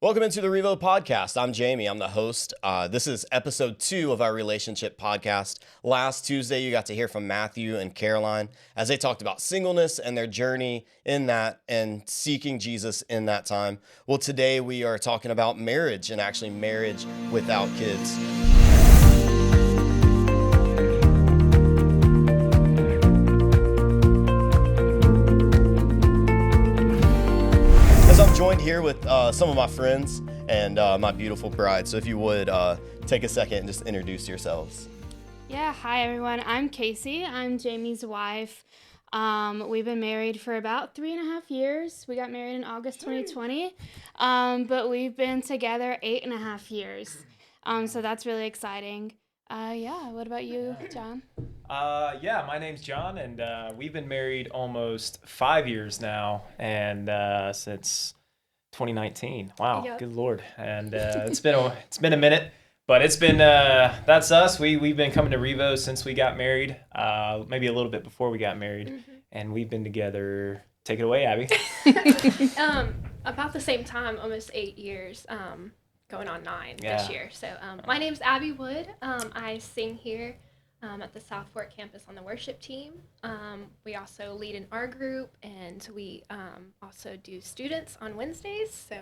Welcome into the REVO Podcast. I'm Jamie. I'm the host. This is episode 2 of our relationship podcast. Last Tuesday, you got to hear from Matthew and Caroline as they talked about singleness and their journey in that and seeking Jesus in that time. Well, today we are talking about marriage and actually marriage without kids. I'm joined here with some of my friends and my beautiful bride. So if you would take a second and just introduce yourselves. Yeah, hi everyone. I'm Casey. I'm Jamie's wife. We've been married for about 3.5 years. We got married in August 2020, but we've been together 8.5 years. So that's really exciting. What about you, John? My name's John, and we've been married almost 5 years now, and since 2019. Wow, Yep. Good Lord! And it's been a minute, but it's been that's us. We've been coming to REVO since we got married, maybe a little bit before we got married, and we've been together. Take it away, Abby. About the same time, almost 8 years. Going on 9 this year. So my name's Abby Wood. I sing here at the South Fork campus on the worship team. We also lead in our group, and we also do students on Wednesdays. So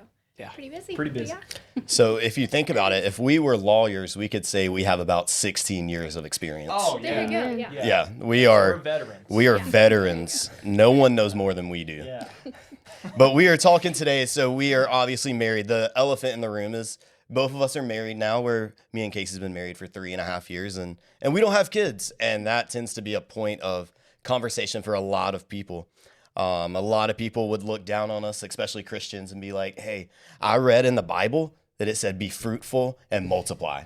pretty busy. Pretty busy. Yeah. So if you think about it, if we were lawyers, we could say we have about 16 years of experience. Oh, There you go. Yeah. Yeah, We're veterans. We are veterans. No one knows more than we do. Yeah. But we are talking today, so we are obviously married. The elephant in the room is both of us are married now. Me and Casey's been married for 3.5 years, and we don't have kids. And that tends to be a point of conversation for a lot of people. A lot of people would look down on us, especially Christians, and be like, hey, I read in the Bible that it said be fruitful and multiply.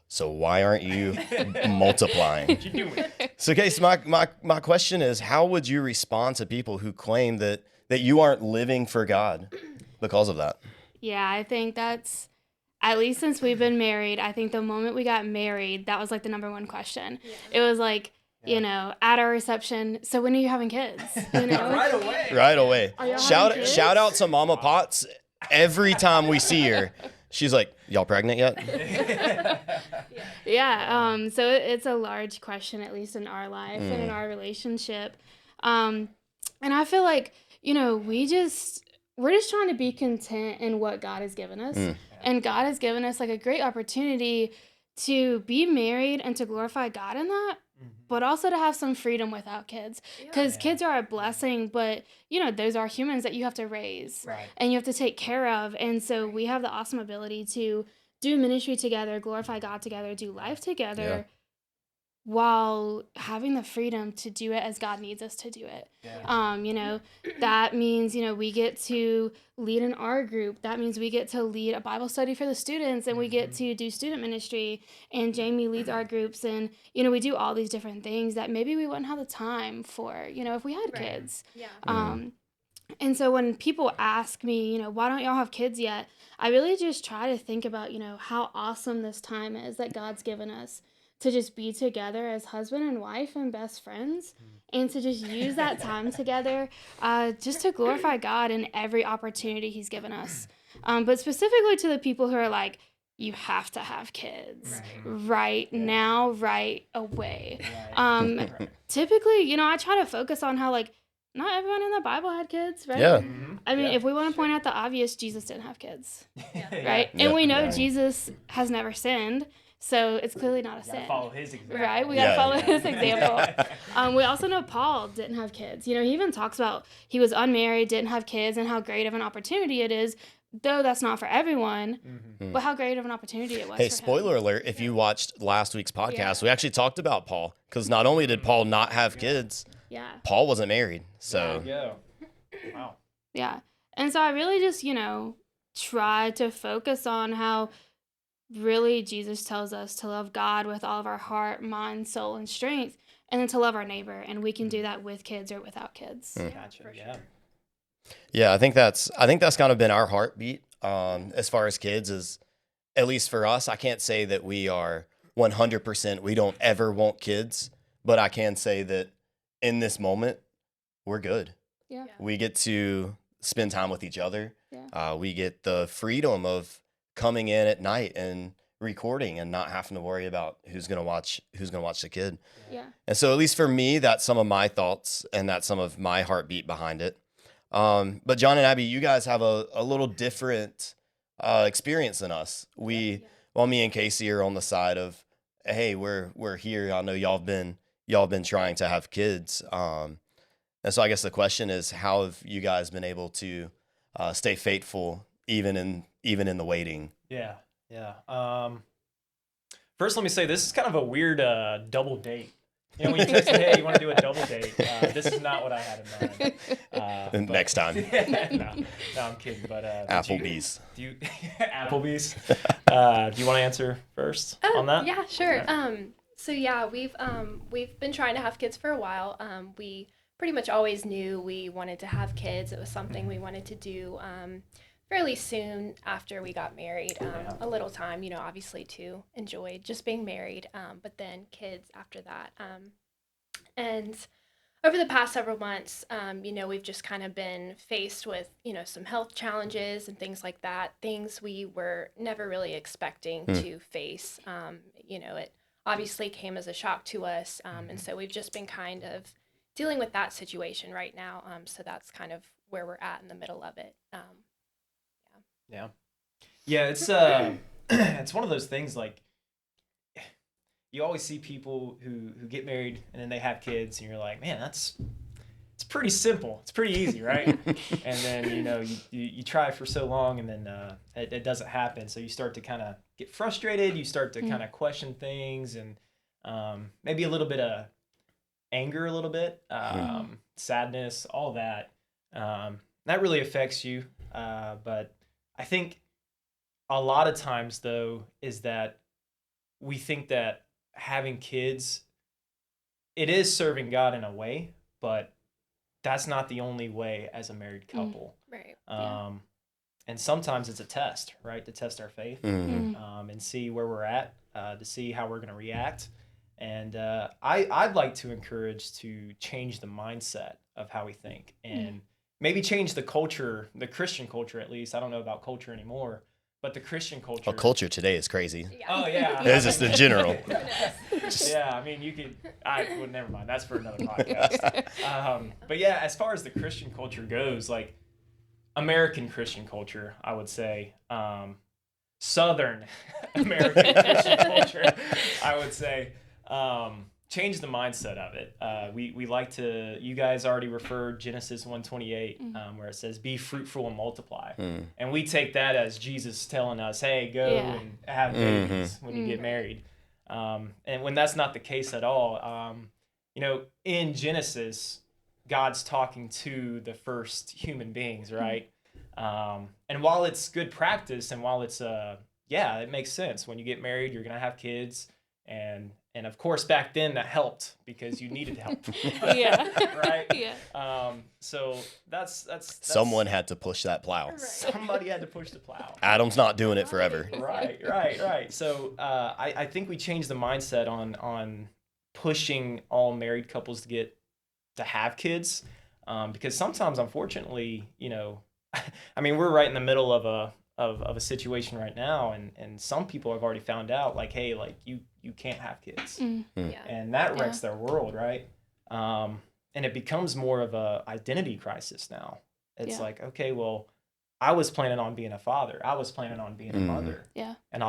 So why aren't you multiplying? What you doing? So, Casey, my question is, how would you respond to people who claim that you aren't living for God because of that? Yeah, I think that's, at least since we've been married, I think the moment we got married, that was like the number one question. Yeah. It was like, at our reception, so when are you having kids? Right away. Shout out to Mama Potts. Every time we see her, she's like, y'all pregnant yet? So it's a large question, at least in our life and in our relationship. And I feel like, we're just trying to be content in what God has given us. And God has given us like a great opportunity to be married and to glorify God in that, but also to have some freedom without kids. Because kids are a blessing, but, those are humans that you have to raise and you have to take care of. And so we have the awesome ability to do ministry together, glorify God together, do life together, while having the freedom to do it as God needs us to do it. That means, we get to lead in our group. That means we get to lead a Bible study for the students, and we get to do student ministry, and Jamie leads our groups, and, we do all these different things that maybe we wouldn't have the time for, if we had kids. Yeah. And so when people ask me, why don't y'all have kids yet? I really just try to think about, how awesome this time is that God's given us to just be together as husband and wife and best friends, and to just use that time together just to glorify God in every opportunity he's given us. But specifically to the people who are like, you have to have kids right now, right away. Typically, I try to focus on how, like, not everyone in the Bible had kids, right? Yeah. I mean, if we want to point out the obvious, Jesus didn't have kids, right? Yeah. And we know Jesus has never sinned. So it's clearly not a sin. Follow his example. Right? We got to follow his example. We also know Paul didn't have kids. He even talks about he was unmarried, didn't have kids, and how great of an opportunity it is, though that's not for everyone, but how great of an opportunity it was. Hey, for spoiler alert, if you watched last week's podcast, we actually talked about Paul, because not only did Paul not have kids, Paul wasn't married. So, Wow. Yeah. And so I really just, try to focus on how really Jesus tells us to love God with all of our heart, mind, soul, and strength, and then to love our neighbor. And we can do that with kids or without kids. Gotcha. Yeah, I think that's kind of been our heartbeat as far as kids is, at least for us. I can't say that we are 100%. We don't ever want kids, but I can say that in this moment, we're good. Yeah. We get to spend time with each other. Yeah. We get the freedom of coming in at night and recording and not having to worry about who's gonna watch the kid. Yeah. And so, at least for me, that's some of my thoughts and that's some of my heartbeat behind it. But John and Abby, you guys have a little different experience than us. Well, me and Casey are on the side of, hey, we're here. I know y'all have been trying to have kids. And so I guess the question is, how have you guys been able to stay faithful even in the waiting? Yeah. First, let me say this is kind of a weird double date. You know, when you text me, hey, you want to do a double date? This is not what I had in mind. Next time. No, I'm kidding. But Applebee's. Applebee's. Do you want to answer first on that? Yeah, sure. Okay. So yeah, we've been trying to have kids for a while. We pretty much always knew we wanted to have kids. It was something we wanted to do fairly soon after we got married. A little time, obviously to enjoy just being married, but then kids after that. And over the past several months, we've just kind of been faced with, some health challenges and things like that, things we were never really expecting to face. It obviously came as a shock to us. And so we've just been kind of dealing with that situation right now. So that's kind of where we're at in the middle of it. Yeah, it's it's one of those things, like, you always see people who get married and then they have kids and you're like, man, it's pretty simple. It's pretty easy, right? And then, you try for so long and then it doesn't happen. So you start to kind of get frustrated. You start to kind of question things and maybe a little bit of anger, a little bit, sadness, all that. That really affects you. But I think a lot of times, though, is that we think that having kids, it is serving God in a way, but that's not the only way as a married couple. Right. And sometimes it's a test, right? To test our faith and see where we're at, to see how we're going to react. And I'd like to encourage to change the mindset of how we think and maybe change the culture, the Christian culture at least. I don't know about culture anymore, but the Christian culture. Well, culture today is crazy. Yeah. Oh, yeah. It's just in general. Yeah, I mean, well, never mind. That's for another podcast. But yeah, as far as the Christian culture goes, like American Christian culture, I would say, Southern American Christian culture, I would say, change the mindset of it. We like to, you guys already referred Genesis 1:28, where it says, be fruitful and multiply. And we take that as Jesus telling us, hey, go and have babies when you get married. And when that's not the case at all, in Genesis, God's talking to the first human beings, right? And while it's good practice and while it's, it makes sense. When you get married, you're going to have kids. And of course, back then that helped because you needed help. Yeah. Right? Yeah. So that's Someone had to push that plow. Right. Somebody had to push the plow. Adam's not doing it forever. Right. So I think we changed the mindset on pushing all married couples to have kids, because sometimes, unfortunately, I mean, we're right in the middle of a situation right now, and some people have already found out, like, hey, like you can't have kids, and that wrecks their world, right? And it becomes more of a identity crisis now. It's like, okay, well, I was planning on being a father. I was planning on being a mother. Yeah. And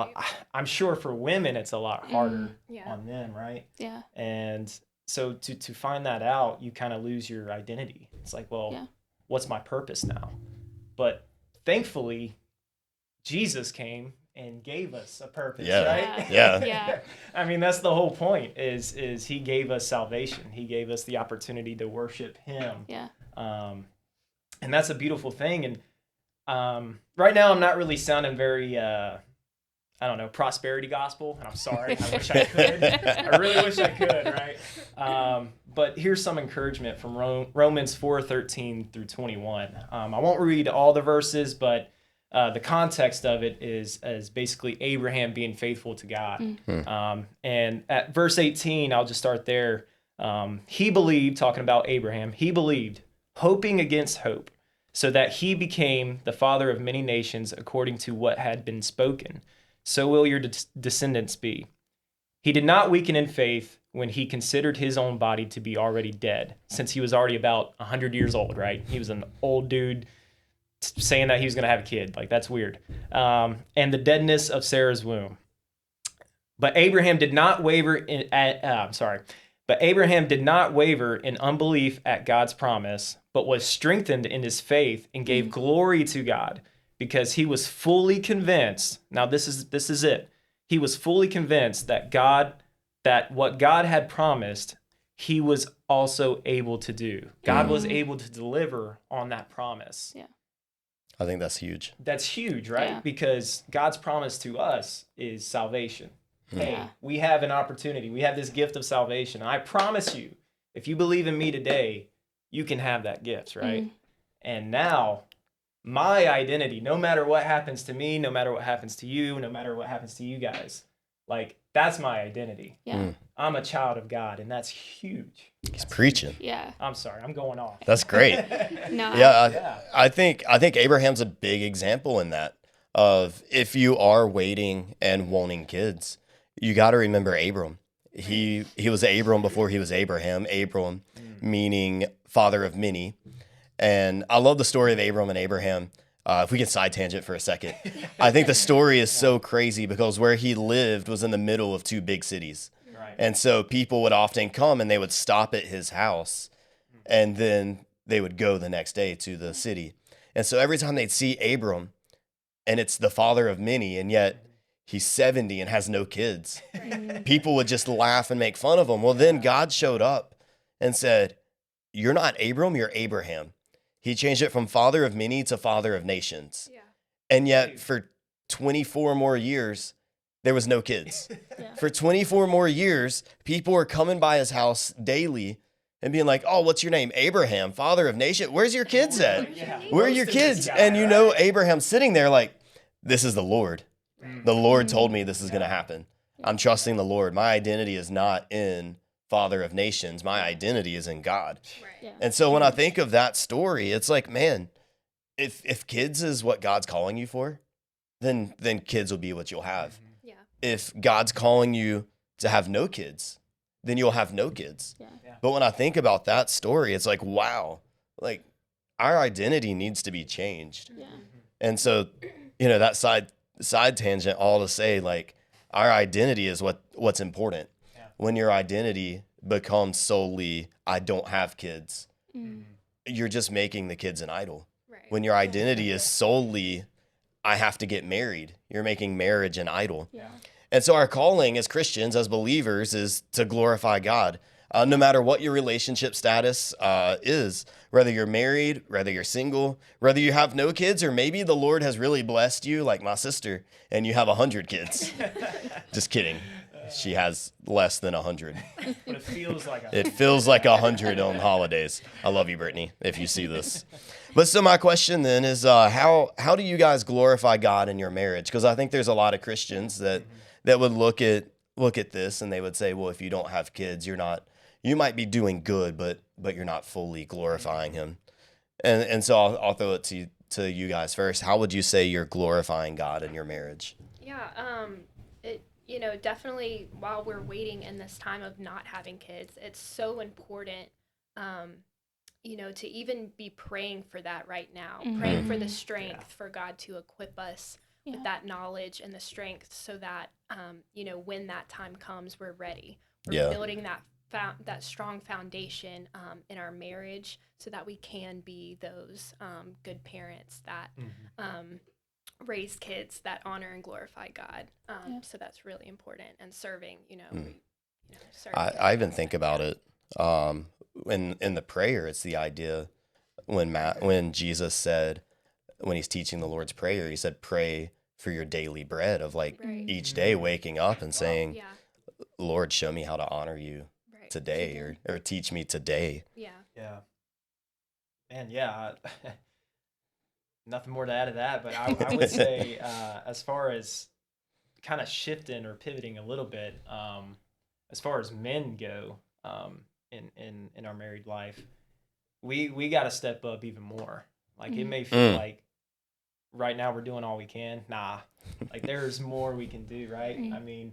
I'm sure for women, it's a lot harder Yeah. on them, right? Yeah. And so to find that out, you kind of lose your identity. It's like, well, what's my purpose now? But thankfully, Jesus came and gave us a purpose, right? Yeah. I mean, that's the whole point, is he gave us salvation. He gave us the opportunity to worship him. Yeah. And that's a beautiful thing. And right now I'm not really sounding very, prosperity gospel. And I'm sorry. I wish I could. I really wish I could, right? But here's some encouragement from Romans 4:13 through 21. I won't read all the verses, but the context of it is basically Abraham being faithful to God. And at verse 18, I'll just start there. He believed, talking about Abraham, he believed, hoping against hope, so that he became the father of many nations according to what had been spoken. So will your descendants be. He did not weaken in faith when he considered his own body to be already dead, since he was already about 100 years old, right? He was an old dude saying that he was going to have a kid. Like, that's weird. And the deadness of Sarah's womb. But Abraham did not waver in unbelief at God's promise, but was strengthened in his faith and gave glory to God, because he was fully convinced. Now this is it. He was fully convinced that what God had promised, he was also able to do. God was able to deliver on that promise. Yeah. I think that's huge. That's huge, right? Yeah. Because God's promise to us is salvation. Hey, Yeah. we have an opportunity. We have this gift of salvation. And I promise you, if you believe in me today, you can have that gift, right? And now, my identity, no matter what happens to me, no matter what happens to you, no matter what happens to you guys, like, that's my identity. Yeah. I'm a child of God, and that's huge. He's preaching. Yeah. I'm sorry, I'm going off. That's great. No. Yeah, I think Abraham's a big example in that, of if you are waiting and wanting kids, you got to remember Abram. He was Abram before he was Abraham. Abram meaning father of many. And I love the story of Abram and Abraham. If we can side tangent for a second, I think the story is so crazy because where he lived was in the middle of two big cities. Right. And so people would often come and they would stop at his house, and then they would go the next day to the city. And so every time they'd see Abram, and it's the father of many, and yet he's 70 and has no kids, people would just laugh and make fun of him. Well, then God showed up and said, "You're not Abram, you're Abraham." He changed it from father of many to father of nations. Yeah. And yet for 24 more years, there was no kids. Yeah. For 24 more years, people were coming by his house daily and being like, "Oh, what's your name?" "Abraham, father of nation." "Where's your kids at? Where are your kids?" And you know, Abraham's sitting there like, "This is the Lord. The Lord told me this is going to happen. I'm trusting the Lord. My identity is not in father of nations. My identity is in God." Right. Yeah. And so when I think of that story, it's like, man, if kids is what God's calling you for, then kids will be what you'll have. Yeah. If God's calling you to have no kids, then you'll have no kids. Yeah. But when I think about that story, it's like, wow, like our identity needs to be changed. Yeah. And so, you know, that side tangent, all to say, like, our identity is what's important. Yeah. When your identity becomes solely, I don't have kids, you're just making the kids an idol. Right. When your identity is solely, I have to get married, you're making marriage an idol. Yeah. And so our calling as Christians, as believers, is to glorify God. No matter what your relationship status is, whether you're married, whether you're single, whether you have no kids, or maybe the Lord has really blessed you, like my sister, and you have 100 kids. Just kidding. She has less than 100. But it feels like It feels like 100 on holidays. I love you, Brittany, if you see this. But so my question then is, how do you guys glorify God in your marriage? Because I think there's a lot of Christians that would look at this and they would say, well, if you don't have kids, you might be doing good, but you're not fully glorifying Him. And so I'll throw it to you guys first. How would you say you're glorifying God in your marriage? Yeah. Definitely while we're waiting in this time of not having kids, it's so important, to even be praying for that right now, praying for the strength for God to equip us with that knowledge and the strength so that, when that time comes, we're ready. We're building that strong foundation in our marriage so that we can be those good parents that raise kids that honor and glorify God. So that's really important. And serving, serving. I even think about it in the prayer. It's the idea when Jesus said, when he's teaching the Lord's Prayer, he said, pray for your daily bread of like each day waking up and saying, Lord, show me how to honor you today or teach me today. Yeah. Yeah. And yeah, nothing more to add to that, but I would say as far as kind of shifting or pivoting a little bit, as far as men go in our married life, we got to step up even more. Like it may feel like right now we're doing all we can. Nah, like there's more we can do, right? I mean,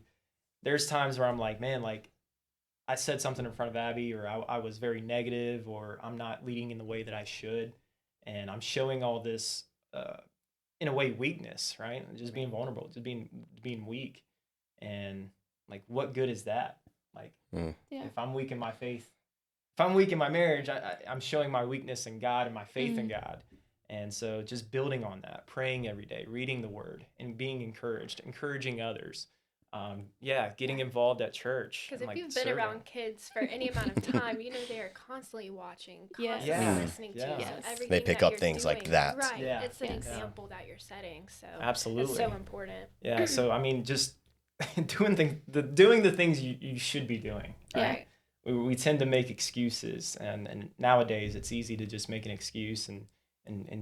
there's times where I'm like, man, like I said something in front of Abby, or I was very negative, or I'm not leading in the way that I should, and I'm showing all this, in a way, weakness, right? Just being vulnerable, just being weak, and like, what good is that? Like, if I'm weak in my faith, if I'm weak in my marriage, I'm showing my weakness in God and my faith in God. And so just building on that, praying every day, reading the word, and being encouraged, encouraging others. Getting involved at church. Because if you've been around kids for any amount of time, you know they are constantly watching, constantly listening to you. So everything they pick that up you're things doing, like that. Right. Yeah. It's an example that you're setting. So absolutely, it's so important. Yeah. So I mean, just doing the things you should be doing. Right. We tend to make excuses, and nowadays it's easy to just make an excuse and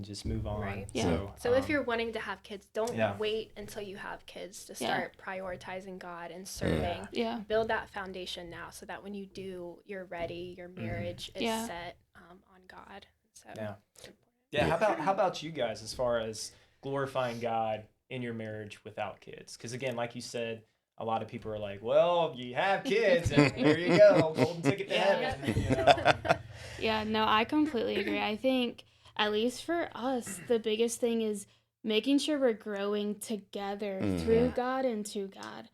just move on. Right. Yeah. So if you're wanting to have kids, don't wait until you have kids to start prioritizing God and serving. Yeah. Build that foundation now so that when you do, you're ready, your marriage is set on God. So How about you guys as far as glorifying God in your marriage without kids? Because again, like you said, a lot of people are like, well, you have kids and there you go, golden ticket to heaven. You know? Yeah, no, I completely agree. I think, at least for us, the biggest thing is making sure we're growing together through God and to God.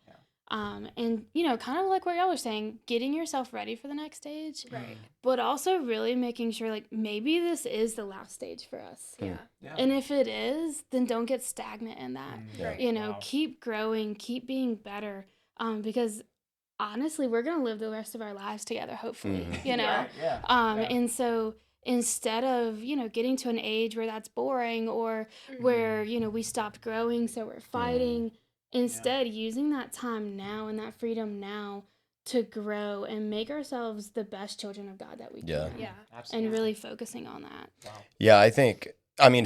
And, kind of like what y'all were saying, getting yourself ready for the next stage. Right. But also really making sure, like, maybe this is the last stage for us. Yeah. And if it is, then don't get stagnant in that. Right. Keep growing, keep being better. Because honestly, we're going to live the rest of our lives together, hopefully, And so instead of, getting to an age where that's boring or where, we stopped growing, so we're fighting, instead using that time now and that freedom now to grow and make ourselves the best children of God that we can. Yeah. Absolutely. And really focusing on that. Wow. Yeah,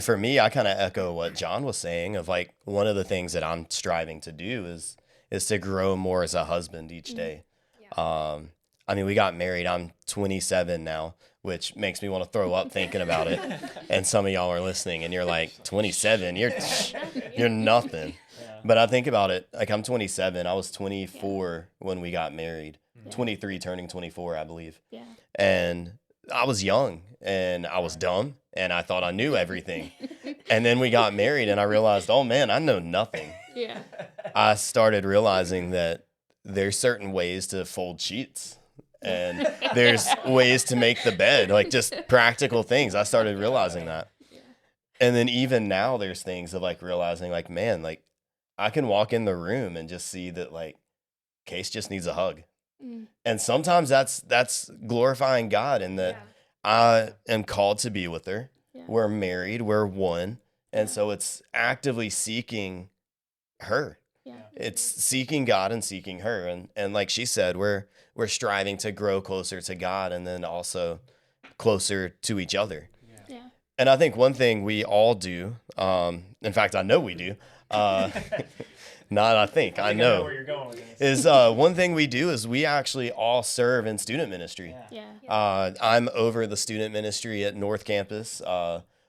for me, I kind of echo what John was saying of like one of the things that I'm striving to do is to grow more as a husband each day. We got married. I'm 27 now, which makes me want to throw up thinking about it. And some of y'all are listening and you're like, 27, you're nothing. But I think about it, like I'm 27. I was 24 when we got married. 23 turning 24, I believe. Yeah. And I was young and I was dumb and I thought I knew everything. And then we got married and I realized, oh man, I know nothing. Yeah. I started realizing that there's certain ways to fold sheets and there's ways to make the bed, like just practical things. I started realizing that. And then even now there's things of like realizing like, man, like I can walk in the room and just see that like Case just needs a hug. And sometimes that's glorifying God in that I am called to be with her. We're married, we're one. And so it's actively seeking her. It's seeking God and seeking her. And like she said, we're striving to grow closer to God and then also closer to each other. And I think one thing we all do, in fact, I know we do, I know where you're going with this. is one thing we do is we actually all serve in student ministry. I'm over the student ministry at North Campus,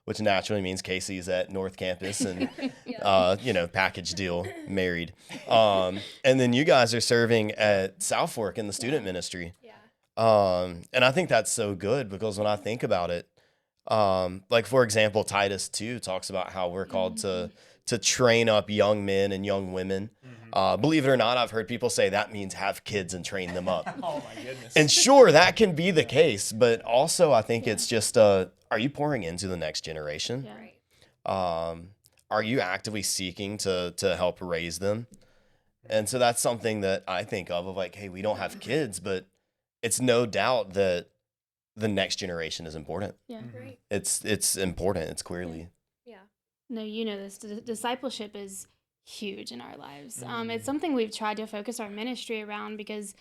which naturally means Casey's at North Campus and, package deal, married. And then you guys are serving at South Fork in the student ministry. And I think that's so good because when I think about it, like for example, Titus 2 talks about how we're called to train up young men and young women. Believe it or not, I've heard people say that means have kids and train them up. Oh my goodness. And sure, that can be the case, but also I think it's just, are you pouring into the next generation? Are you actively seeking to help raise them? And so that's something that I think of like, hey, we don't have kids, but it's no doubt that the next generation is important. It's important. It's clearly. No, this discipleship is huge in our lives. It's something we've tried to focus our ministry around because,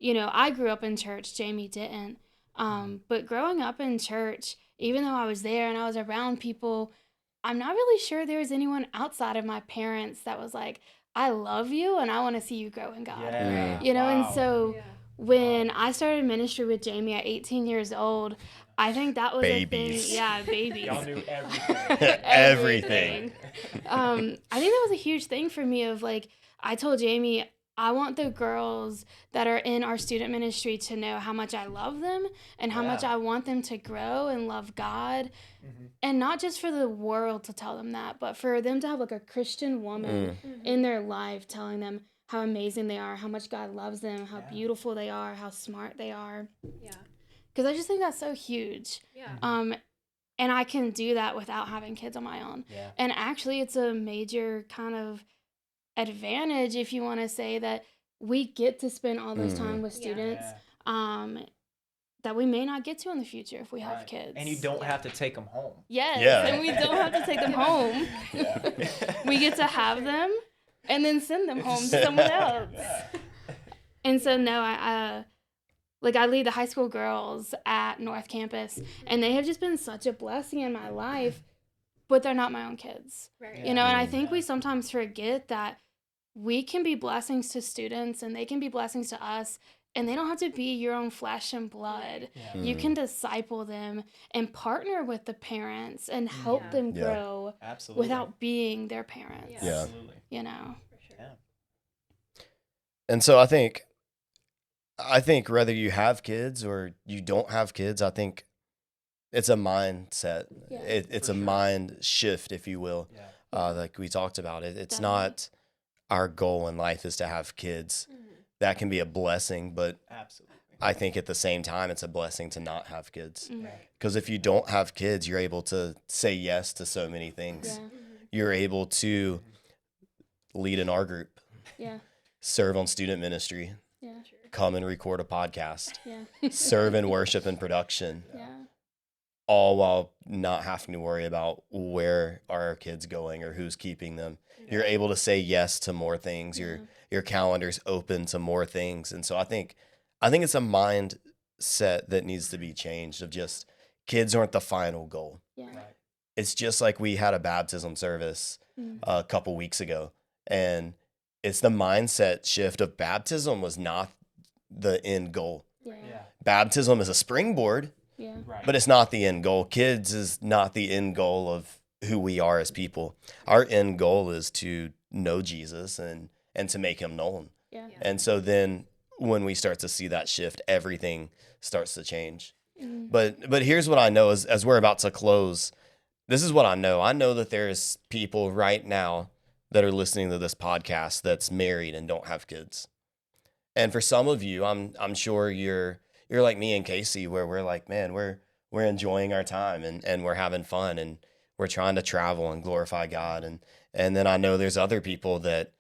I grew up in church, Jamie didn't. But growing up in church, even though I was there and I was around people, I'm not really sure there was anyone outside of my parents that was like, I love you and I want to see you grow in God. Yeah. And so when I started ministry with Jamie at 18 years old, I think that was a Babies. thing. Yeah, babies. Y'all knew everything. Everything. I think that was a huge thing for me of like, I told Jamie, I want the girls that are in our student ministry to know how much I love them and how much Yeah. I want them to grow and love God. And not just for the world to tell them that, but for them to have like a Christian woman in their life telling them how amazing they are, how much God loves them, how beautiful they are, how smart they are. Yeah. Because I just think that's so huge. Yeah. And I can do that without having kids on my own. Yeah. And actually, it's a major kind of advantage, if you want to say, that we get to spend all this time with students that we may not get to in the future if we have Right. kids. And you don't have to take them home. Yes, Yeah. and we don't have to take them home. We get to have them and then send them home to someone else. And so, no, I lead the high school girls at North Campus, and they have just been such a blessing in my life, but they're not my own kids. Right. You know, and I think we sometimes forget that we can be blessings to students and they can be blessings to us, and they don't have to be your own flesh and blood. Yeah. You can disciple them and partner with the parents and help them Yeah. grow Absolutely. without being their parents. Yeah. Absolutely. You know? For sure. Yeah. And so I think whether you have kids or you don't have kids, I think it's a mindset. Yeah. It's For a sure. mind shift, if you will. Yeah. Like we talked about it. It's Definitely. not our goal in life is to have kids. That can be a blessing, but Absolutely. I think at the same time, it's a blessing to not have kids. Mm. Because if you don't have kids, you're able to say yes to so many things. Yeah. You're able to lead an R group, Yeah. serve on student ministry, Yeah. come and record a podcast, Yeah. serve in worship and production, Yeah. all while not having to worry about where are our kids going or who's keeping them. You're able to say yes to more things. Your calendar's open to more things. And so I think it's a mindset that needs to be changed of just kids aren't the final goal. Yeah. Right. It's just like we had a baptism service a couple weeks ago, and it's the mindset shift of baptism was not the end goal. Yeah. Yeah. Baptism is a springboard, Yeah. Right. but it's not the end goal. Kids is not the end goal of who we are as people. Our end goal is to know Jesus and to make him known. Yeah. And so then when we start to see that shift, everything starts to change. Mm. But here's what I know as we're about to close. This is what I know. I know that there's people right now that are listening to this podcast that's married and don't have kids. And for some of you, I'm sure you're like me and Casey, where we're like, man, we're enjoying our time and we're having fun and we're trying to travel and glorify God. And then I know there's other people that,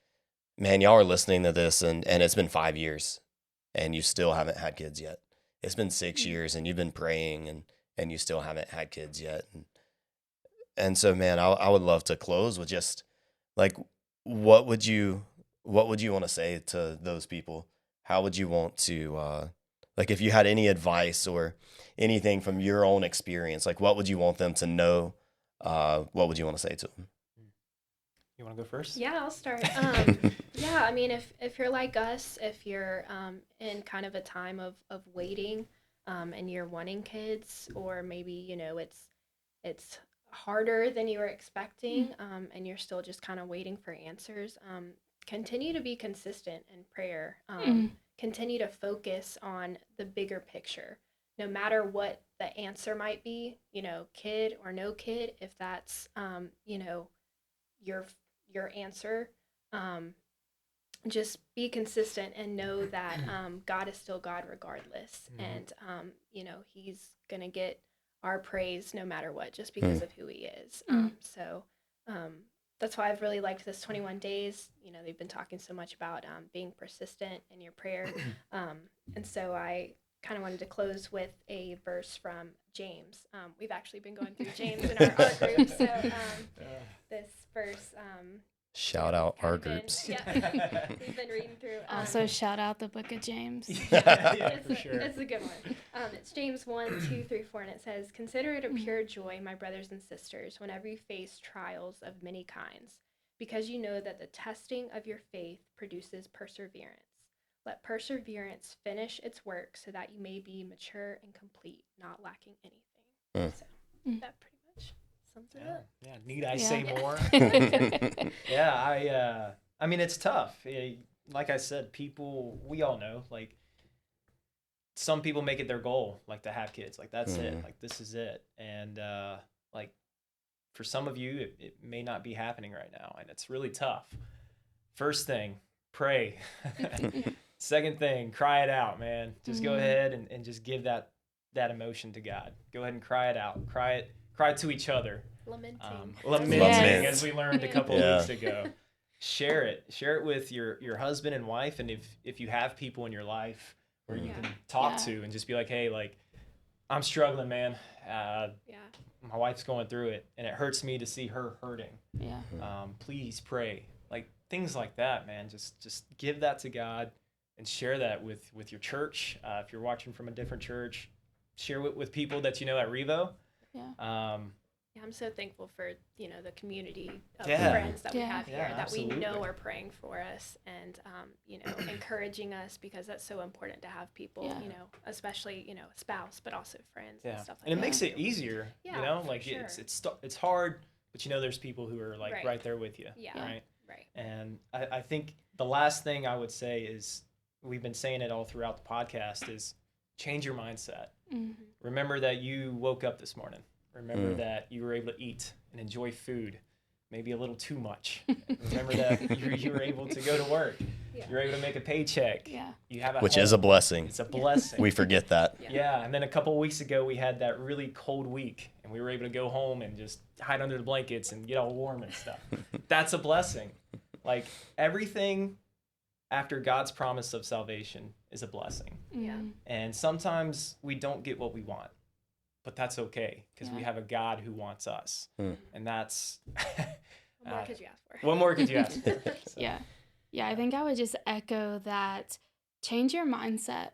man, y'all are listening to this and it's been 5 years and you still haven't had kids yet. It's been 6 years and you've been praying and you still haven't had kids yet. And so, man, I would love to close with just like, what would you want to say to those people? How would you want to, like, if you had any advice or anything from your own experience, like, what would you want them to know? What would you want to say to them? You want to go first? Yeah, I'll start. Yeah, I mean, if you're like us, if you're in kind of a time of waiting, and you're wanting kids, or maybe it's harder than you were expecting, and you're still just kind of waiting for answers, continue to be consistent in prayer. Continue to focus on the bigger picture, no matter what the answer might be. Kid or no kid, if that's your answer, just be consistent and know that God is still God regardless, and he's gonna get our praise no matter what, just because of who he is. So that's why I've really liked this 21 days. They've been talking so much about being persistent in your prayer, and so I kind of wanted to close with a verse from James. We've actually been going through James in our art group, so this verse. Shout out our kind of been- groups. Yeah, we've been reading through. Also, shout out the book of James. Yeah, for sure. It's a good one. It's James 1:2-4, and it says, "Consider it a pure joy, my brothers and sisters, whenever you face trials of many kinds, because you know that the testing of your faith produces perseverance. Let perseverance finish its work so that you may be mature and complete, not lacking anything. So that pretty much sums it up. Yeah. Need I say more? Yeah. Yeah. I mean, it's tough. Like I said, we all know, like, some people make it their goal, like, to have kids. Like, that's it. Like, this is it. And, like, for some of you, it may not be happening right now, and it's really tough. First thing, pray. Second thing, cry it out, man. Just go ahead and just give that emotion to God. Go ahead and cry it out. Cry to each other. Lamenting. Yes. As we learned a couple of weeks ago. Share it with your husband and wife, and if you have people in your life where you can talk to and just be like, hey, like, I'm struggling, man. My wife's going through it, and it hurts me to see her hurting. Yeah. Please pray. Like, things like that, man. Just give that to God and share that with your church. If you're watching from a different church, share it with people that you know at REVO. Yeah. I'm so thankful for, the community of Yeah. friends that we have here that absolutely. we know are praying for us and, encouraging us, because that's so important to have people, especially, a spouse, but also friends and stuff like that. And it makes it easier, like, sure. it's hard, but there's people who are, like, right there with you. Yeah. Right. Right. And I think the last thing I would say is, we've been saying it all throughout the podcast, is change your mindset. Remember that you woke up this morning. Remember that you were able to eat and enjoy food, maybe a little too much. Remember that you were able to go to work. You're able to make a paycheck. Yeah. You have Which home. is a blessing. It's a blessing. We forget that. Yeah, and then a couple of weeks ago, we had that really cold week, and we were able to go home and just hide under the blankets and get all warm and stuff. That's a blessing. Like, everything after God's promise of salvation is a blessing. Yeah. And sometimes we don't get what we want, but that's okay, because we have a God who wants us. And that's... What more could you ask for? What more could you ask for? So. Yeah. Yeah, I think I would just echo that. Change your mindset.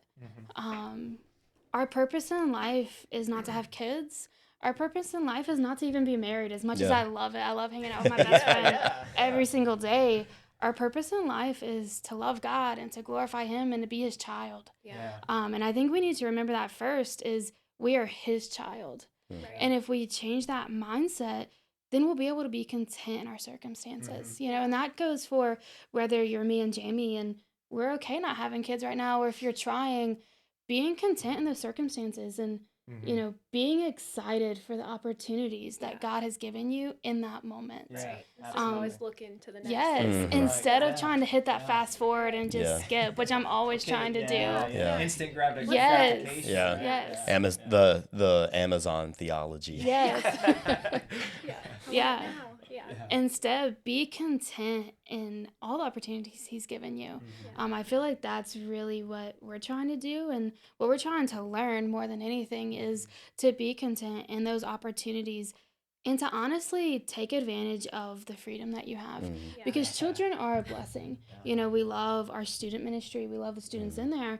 Our purpose in life is not to have kids. Our purpose in life is not to even be married. As much as I love it, I love hanging out with my best friend every single day. Our purpose in life is to love God and to glorify Him and to be His child. Yeah. And I think we need to remember that first is we are His child. Right. And if we change that mindset, then we'll be able to be content in our circumstances, and that goes for whether you're me and Jamie and we're okay not having kids right now, or if you're trying, being content in those circumstances and, being excited for the opportunities that God has given you in that moment. Right. Always looking to the next. Yes. Instead of trying to hit that fast forward and just skip, which I'm always trying to do. Yeah. Instant gratification. Yes. Yeah. Yes. The Amazon theology. Yes. Yeah. Now. Yeah. Instead, be content in all the opportunities He's given you. I feel like that's really what we're trying to do, and what we're trying to learn more than anything is to be content in those opportunities and to honestly take advantage of the freedom that you have. Because children are a blessing. We love our student ministry. We love the students in there.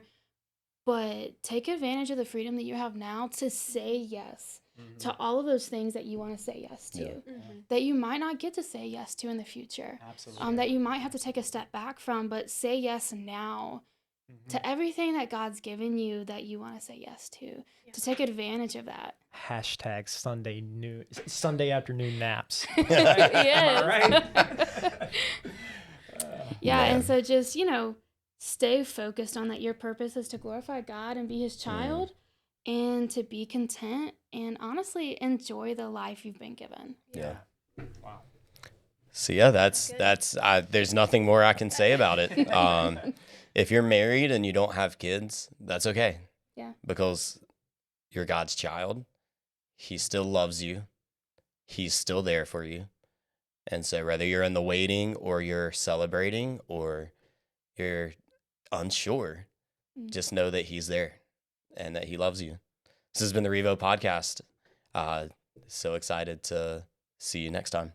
But take advantage of the freedom that you have now to say yes to all of those things that you want to say yes to, that you might not get to say yes to in the future, that you might have to take a step back from, but say yes now to everything that God's given you that you want to say yes to take advantage of that. Hashtag Sunday afternoon naps. Yes. Yeah. And so just, stay focused on that. Your purpose is to glorify God and be His child and to be content and honestly enjoy the life you've been given. Yeah. Wow. So yeah, that's there's nothing more I can say about it. If you're married and you don't have kids, that's okay. Yeah. Because you're God's child. He still loves you. He's still there for you. And so whether you're in the waiting or you're celebrating or you're unsure, just know that He's there and that He loves you. This has been the REVO Podcast. So excited to see you next time.